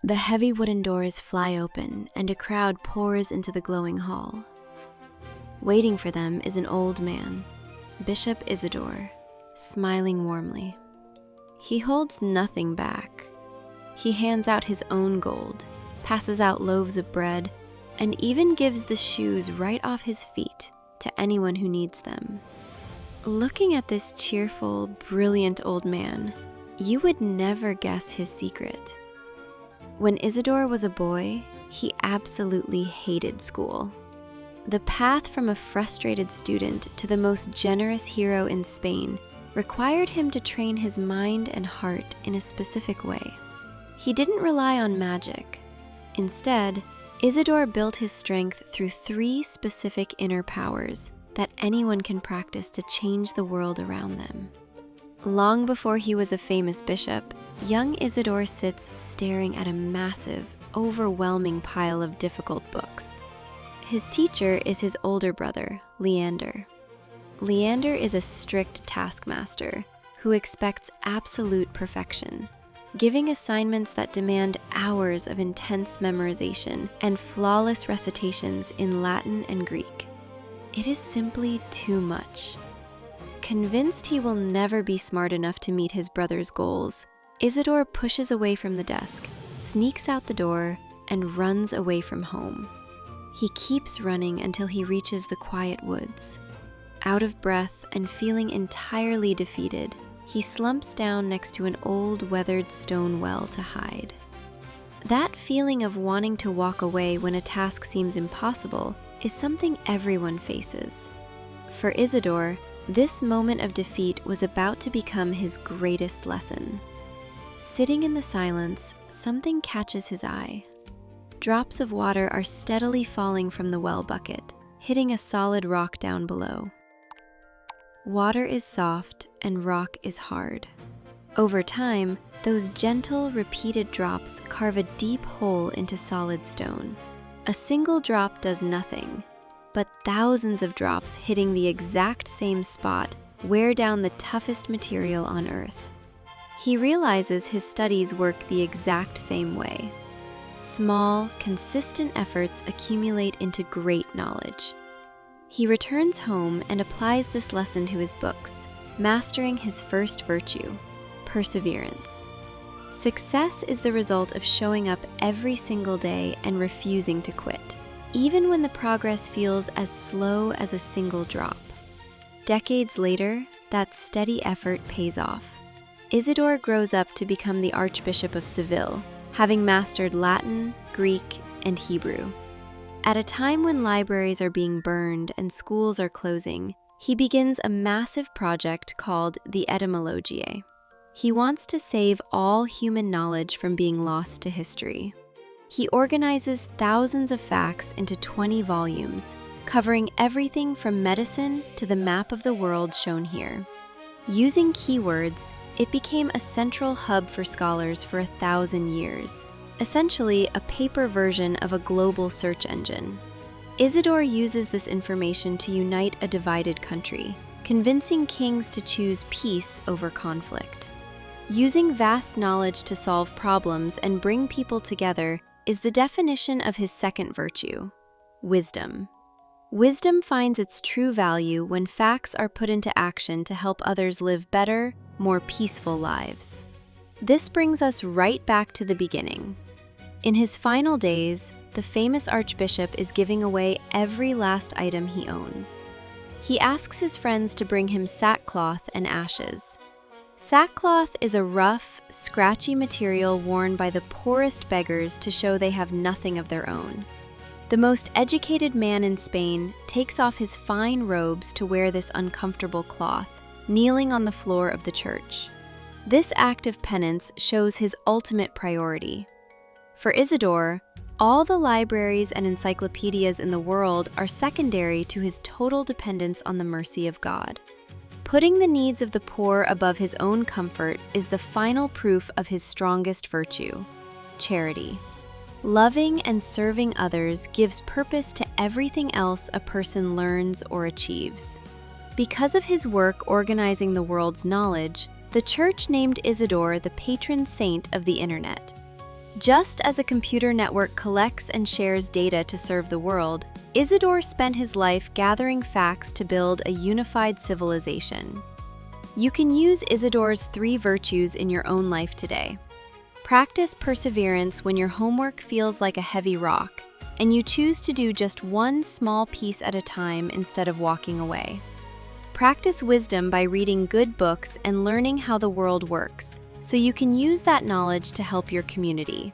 The heavy wooden doors fly open and a crowd pours into the glowing hall. Waiting for them is an old man, Bishop Isidor, smiling warmly. He holds nothing back. He hands out his own gold, passes out loaves of bread, and even gives the shoes right off his feet to anyone who needs them. Looking at this cheerful, brilliant old man, you would never guess his secret. When Isidore was a boy, he absolutely hated school. The path from a frustrated student to the most generous hero in Spain required him to train his mind and heart in a specific way. He didn't rely on magic. Instead, Isidore built his strength through 3 specific inner powers that anyone can practice to change the world around them. Long before he was a famous bishop, young Isidore sits staring at a massive, overwhelming pile of difficult books. His teacher is his older brother, Leander. Leander is a strict taskmaster who expects absolute perfection, giving assignments that demand hours of intense memorization and flawless recitations in Latin and Greek. It is simply too much. Convinced he will never be smart enough to meet his brother's goals, Isidore pushes away from the desk, sneaks out the door, and runs away from home. He keeps running until he reaches the quiet woods. Out of breath and feeling entirely defeated, he slumps down next to an old, weathered stone well to hide. That feeling of wanting to walk away when a task seems impossible is something everyone faces. For Isidore, this moment of defeat was about to become his greatest lesson. Sitting in the silence, something catches his eye. Drops of water are steadily falling from the well bucket, hitting a solid rock down below. Water is soft and rock is hard. Over time, those gentle, repeated drops carve a deep hole into solid stone. A single drop does nothing, but thousands of drops hitting the exact same spot wear down the toughest material on Earth. He realizes his studies work the exact same way. Small, consistent efforts accumulate into great knowledge. He returns home and applies this lesson to his books, mastering his first virtue, perseverance. Success is the result of showing up every single day and refusing to quit, even when the progress feels as slow as a single drop. Decades later, that steady effort pays off. Isidore grows up to become the Archbishop of Seville, having mastered Latin, Greek, and Hebrew. At a time when libraries are being burned and schools are closing, he begins a massive project called the Etymologiae. He wants to save all human knowledge from being lost to history. He organizes thousands of facts into 20 volumes, covering everything from medicine to the map of the world shown here. Using keywords, it became a central hub for scholars for 1,000 years, essentially a paper version of a global search engine. Isidore uses this information to unite a divided country, convincing kings to choose peace over conflict. Using vast knowledge to solve problems and bring people together is the definition of his second virtue, wisdom. Wisdom finds its true value when facts are put into action to help others live better, more peaceful lives. This brings us right back to the beginning. In his final days, the famous archbishop is giving away every last item he owns. He asks his friends to bring him sackcloth and ashes. Sackcloth is a rough, scratchy material worn by the poorest beggars to show they have nothing of their own. The most educated man in Spain takes off his fine robes to wear this uncomfortable cloth, kneeling on the floor of the church. This act of penance shows his ultimate priority. For Isidore, all the libraries and encyclopedias in the world are secondary to his total dependence on the mercy of God. Putting the needs of the poor above his own comfort is the final proof of his strongest virtue, charity. Loving and serving others gives purpose to everything else a person learns or achieves. Because of his work organizing the world's knowledge, the Church named Isidore the Patron Saint of the Internet. Just as a computer network collects and shares data to serve the world, Isidore spent his life gathering facts to build a unified civilization. You can use Isidore's 3 virtues in your own life today. Practice perseverance when your homework feels like a heavy rock, and you choose to do just one small piece at a time instead of walking away. Practice wisdom by reading good books and learning how the world works, so you can use that knowledge to help your community.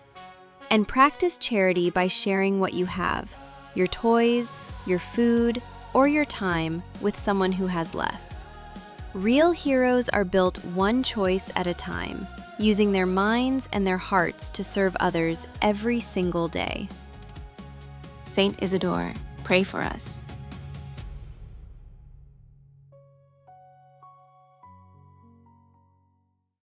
And practice charity by sharing what you have, your toys, your food, or your time, with someone who has less. Real heroes are built one choice at a time, using their minds and their hearts to serve others every single day. Saint Isidore, pray for us.